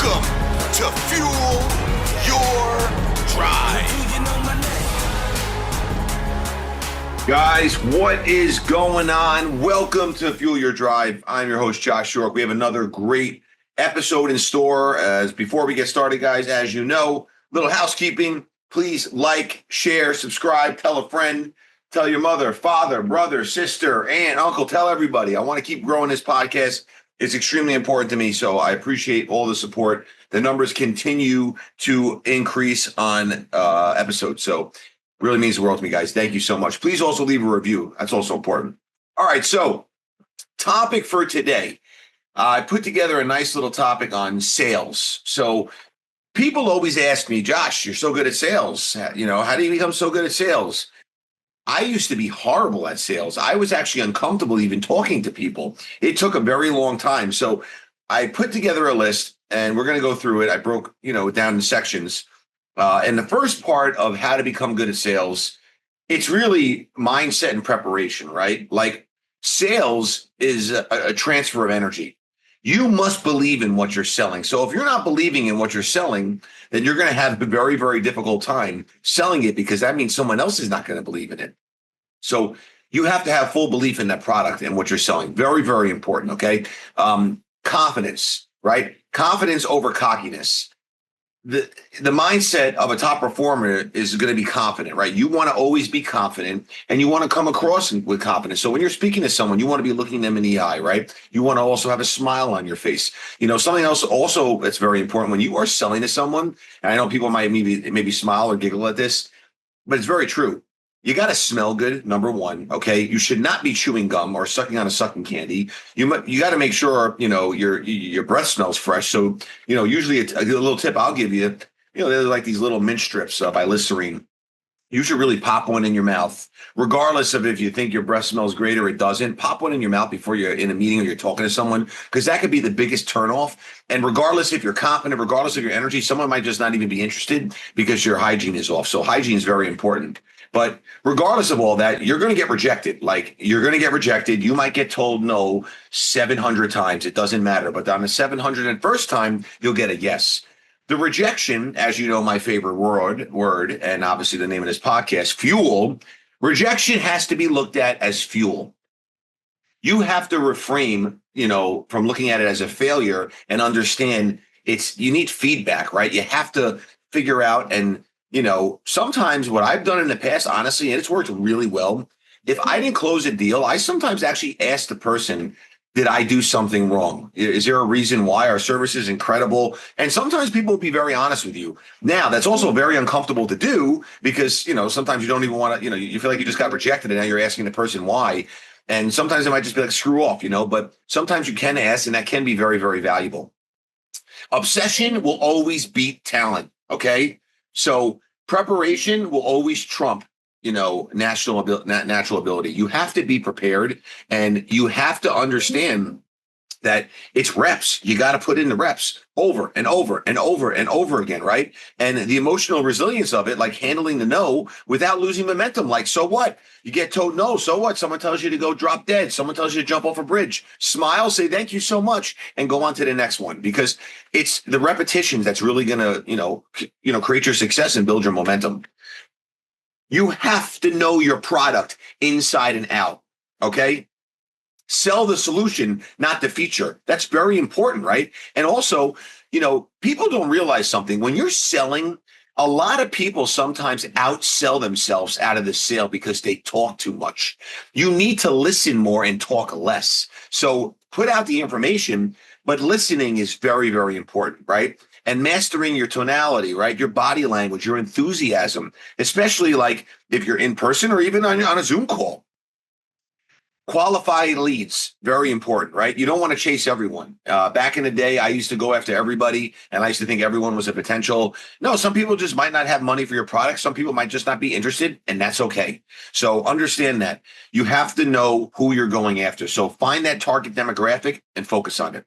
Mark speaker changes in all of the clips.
Speaker 1: Welcome to Fuel Your Drive. Guys, what is going on? Welcome to Fuel Your Drive. I'm your host, Josh York. We have another great episode in store. As before we get started, guys, as you know, little housekeeping. Please like, share, subscribe, tell a friend, tell your mother, father, brother, sister, aunt, uncle, tell everybody. I want to keep growing this podcast. It's extremely important to me, so I appreciate all the support. The numbers continue to increase on episodes, so really means the world to me, guys. Thank you so much. Please also leave a review. That's also important. All right, so topic for today. I put together a nice little topic on sales. So people always ask me, Josh, you're so good at sales. You know, how do you become so good at sales? I used to be horrible at sales. I was actually uncomfortable even talking to people. It took a very long time. So I put together a list and we're going to go through it. I broke, it down in sections. And the first part of how to become good at sales, it's really mindset and preparation, right? Like sales is a transfer of energy. You must believe in what you're selling. So if you're not believing in what you're selling, then you're going to have a very, very difficult time selling it because that means someone else is not going to believe in it. So you have to have full belief in that product and what you're selling. Very, very important, okay? Confidence, right? Confidence over cockiness. The mindset of a top performer is going to be confident, right? You want to always be confident and you want to come across with confidence. So when you're speaking to someone, you want to be looking them in the eye, right? You want to also have a smile on your face. Something else also that's very important when you are selling to someone, and I know people might maybe smile or giggle at this, but it's very true. You got to smell good, number one, okay? You should not be chewing gum or sucking on a sucking candy. You got to make sure, your breath smells fresh. So, usually a little tip I'll give you, they're like these little mint strips by Listerine. You should really pop one in your mouth, regardless of if you think your breath smells great or it doesn't. Pop one in your mouth before you're in a meeting or you're talking to someone, because that could be the biggest turnoff. And regardless if you're confident, regardless of your energy, someone might just not even be interested because your hygiene is off. So hygiene is very important. But regardless of all that, you're going to get rejected. Like you're going to get rejected. You might get told no 700 times. It doesn't matter. But on the 701st time, you'll get a yes. The rejection, as you know, my favorite word, and obviously the name of this podcast, fuel. Rejection has to be looked at as fuel. You have to refrain, from looking at it as a failure and understand you need feedback, right? You have to figure out and sometimes what I've done in the past, honestly, and it's worked really well. If I didn't close a deal, I sometimes actually ask the person, did I do something wrong? Is there a reason why? Our service is incredible? And sometimes people will be very honest with you. Now, that's also very uncomfortable to do because, sometimes you don't even want to, you feel like you just got rejected and now you're asking the person why. And sometimes it might just be like, screw off, but sometimes you can ask and that can be very, very valuable. Obsession will always beat talent, okay? So preparation will always trump, natural ability. You have to be prepared and you have to understand that it's reps. You got to put in the reps over and over and over and over again, right? And the emotional resilience of it, like handling the no without losing momentum. Like, so what? You get told no, so what? Someone tells you to go drop dead. Someone tells you to jump off a bridge. Smile, say thank you so much, and go on to the next one. Because it's the repetition that's really going to, create your success and build your momentum. You have to know your product inside and out, okay? Sell the solution, not the feature. That's very important, right? And also, people don't realize something. When you're selling, a lot of people sometimes outsell themselves out of the sale because they talk too much. You need to listen more and talk less. So put out the information, but listening is very, very important, right? And mastering your tonality, right? Your body language, your enthusiasm, especially like if you're in person or even on a Zoom call. Qualified leads, very important, right? You don't want to chase everyone. Back in the day, I used to go after everybody, and I used to think everyone was a potential. No, some people just might not have money for your product. Some people might just not be interested, and that's okay. So understand that. You have to know who you're going after. So find that target demographic and focus on it.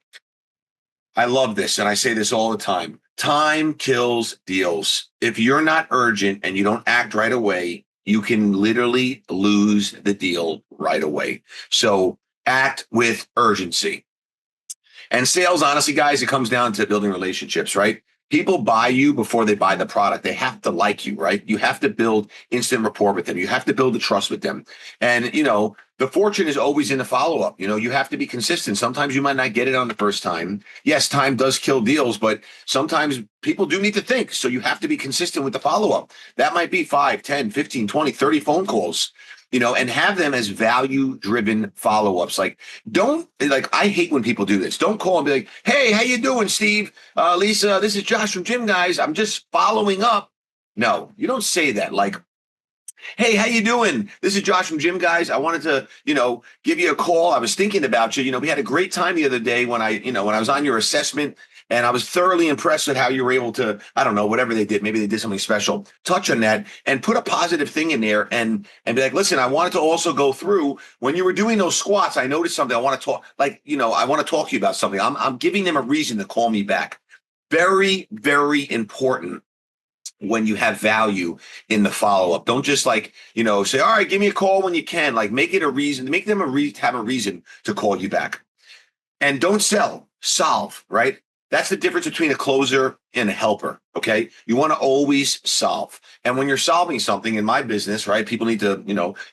Speaker 1: I love this, and I say this all the time. Time kills deals. If you're not urgent and you don't act right away, you can literally lose the deal right away. So act with urgency. And sales, honestly, guys, it comes down to building relationships, right? People buy you before they buy the product. They have to like you, right? You have to build instant rapport with them. You have to build the trust with them. And, the fortune is always in the follow-up. You have to be consistent. Sometimes you might not get it on the first time. Yes, time does kill deals, but sometimes people do need to think. So you have to be consistent with the follow-up. That might be 5, 10, 15, 20, 30 phone calls, and have them as value-driven follow-ups. I hate when people do this. Don't call and be like, hey, how you doing, Steve? Lisa, this is Josh from GYMGUYZ. I'm just following up. No, you don't say that. Like, hey, how you doing? This is Josh from GYMGUYZ. I wanted to, give you a call. I was thinking about you. We had a great time the other day when I was on your assessment, and I was thoroughly impressed with how you were able to, I don't know, whatever they did, maybe they did something special, touch on that and put a positive thing in there and be like, listen, I wanted to also go through when you were doing those squats. I noticed something. I want to talk, I want to talk to you about something. I'm giving them a reason to call me back. Very, very important when you have value in the follow-up. Don't just say, all right, give me a call when you can. Like, make it a reason, make them have a reason to call you back. And don't sell, solve, right? That's the difference between a closer and a helper, okay? You want to always solve. And when you're solving something in my business, right, people need to,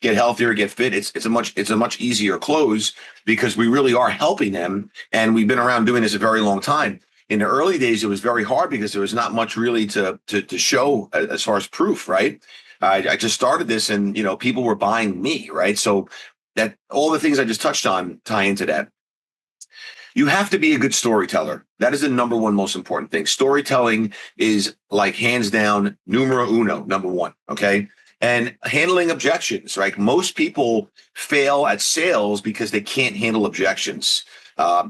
Speaker 1: get healthier, get fit. It's a much easier close because we really are helping them. And we've been around doing this a very long time. In the early days, it was very hard because there was not much really to show as far as proof, right? I just started this and, people were buying me, right? So that all the things I just touched on tie into that. You have to be a good storyteller. That is the number one most important thing. Storytelling is like hands down numero uno, number one, okay? And handling objections, right? Most people fail at sales because they can't handle objections.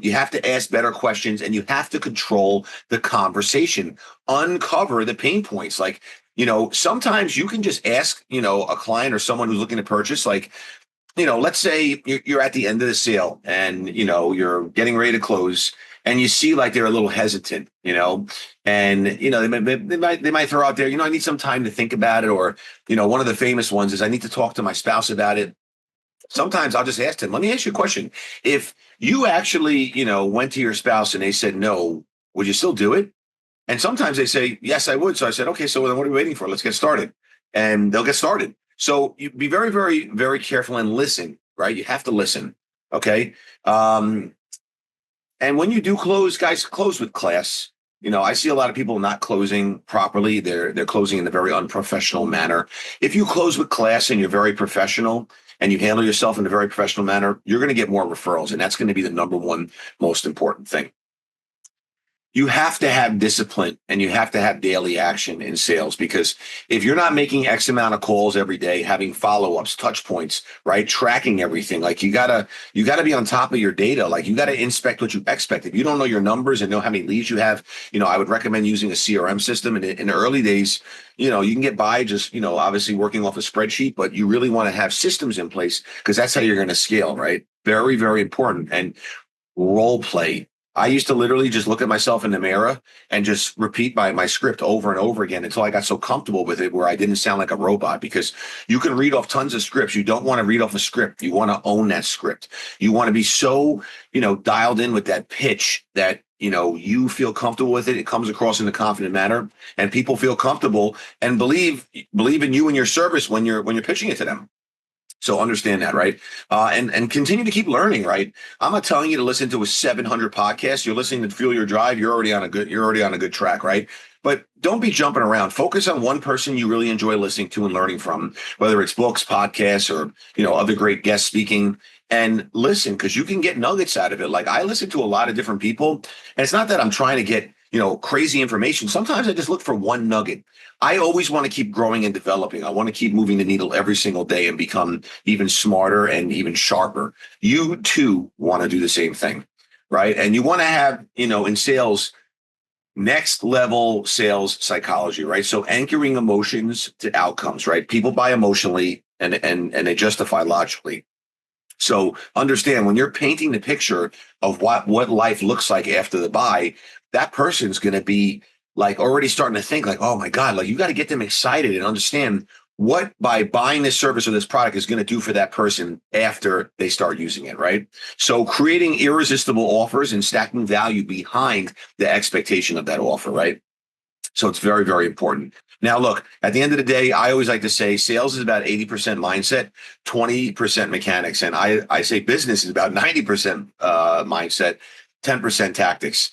Speaker 1: You have to ask better questions and you have to control the conversation, uncover the pain points. Like, sometimes you can just ask, a client or someone who's looking to purchase, like, let's say you're at the end of the sale and, you're getting ready to close and you see like they're a little hesitant, and, they might throw out there, I need some time to think about it. Or, one of the famous ones is I need to talk to my spouse about it. Sometimes I'll just ask them, let me ask you a question. If you actually, went to your spouse and they said no, would you still do it? And sometimes they say, yes, I would. So I said, okay, so then what are we waiting for? Let's get started. And they'll get started. So you be very, very, very careful and listen, right? You have to listen. Okay. And when you do close, guys, close with class. I see a lot of people not closing properly. They're closing in a very unprofessional manner. If you close with class and you're very professional and you handle yourself in a very professional manner, you're going to get more referrals. And that's going to be the number one most important thing. You have to have discipline and you have to have daily action in sales, because if you're not making X amount of calls every day, having follow-ups, touch points, right, tracking everything, like you gotta be on top of your data. Like you gotta inspect what you expect. If you don't know your numbers and know how many leads you have, I would recommend using a CRM system. And in the early days, you can get by just, obviously working off a spreadsheet, but you really want to have systems in place because that's how you're going to scale, right? Very, very important. And role play. I used to literally just look at myself in the mirror and just repeat my script over and over again until I got so comfortable with it where I didn't sound like a robot. Because you can read off tons of scripts. You don't want to read off a script. You want to own that script. You want to be so, dialed in with that pitch that, you feel comfortable with it. It comes across in a confident manner and people feel comfortable and believe in you and your service when you're pitching it to them. So understand that, right? And continue to keep learning, right? I'm not telling you to listen to a 700 podcast. You're listening to Fuel Your Drive. You're already on a good track, right? But don't be jumping around. Focus on one person you really enjoy listening to and learning from, whether it's books, podcasts, or other great guest speaking. And listen, because you can get nuggets out of it. Like I listen to a lot of different people, and it's not that I'm trying to get crazy information. Sometimes I just look for one nugget. I always want to keep growing and developing. I want to keep moving the needle every single day and become even smarter and even sharper. You too want to do the same thing, right? And you want to have, in sales, next level sales psychology, right? So anchoring emotions to outcomes, right? People buy emotionally and they justify logically. So understand when you're painting the picture of what life looks like after the buy, that person's going to be like already starting to think like, oh my God, like you got to get them excited and understand what by buying this service or this product is going to do for that person after they start using it, right? So creating irresistible offers and stacking value behind the expectation of that offer, right? So it's very, very important. Now, look, at the end of the day, I always like to say sales is about 80% mindset, 20% mechanics. And I say business is about 90% mindset, 10% tactics.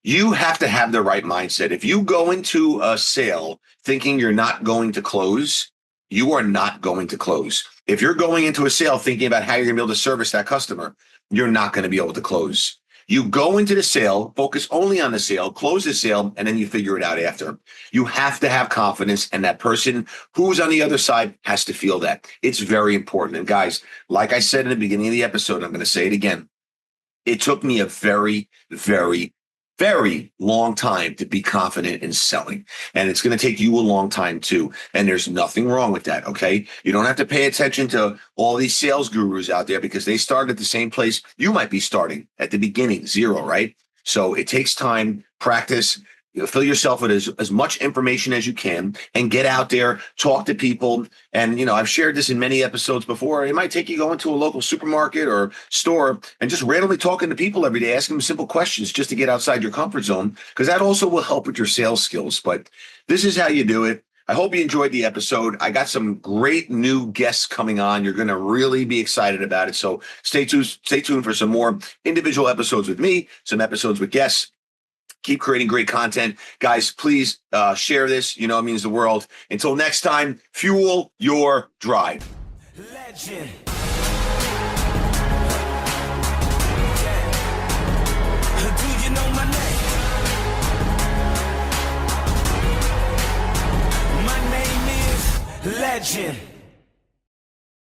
Speaker 1: You have to have the right mindset. If you go into a sale thinking you're not going to close, you are not going to close. If you're going into a sale thinking about how you're going to be able to service that customer, you're not going to be able to close. You go into the sale, focus only on the sale, close the sale, and then you figure it out after. You have to have confidence, and that person who's on the other side has to feel that. It's very important. And guys, like I said in the beginning of the episode, I'm going to say it again. It took me a very, very, very long time to be confident in selling. And it's going to take you a long time too. And there's nothing wrong with that. Okay. You don't have to pay attention to all these sales gurus out there because they started at the same place you might be starting at the beginning, zero, right? So it takes time, practice. Fill yourself with as much information as you can and get out there, talk to people. And, I've shared this in many episodes before. It might take you going to a local supermarket or store and just randomly talking to people every day, asking them simple questions just to get outside your comfort zone, because that also will help with your sales skills. But this is how you do it. I hope you enjoyed the episode. I got some great new guests coming on. You're going to really be excited about it. So stay tuned for some more individual episodes with me, some episodes with guests. Keep creating great content. Guys, please share this. It means the world. Until next time, fuel your drive. Legend.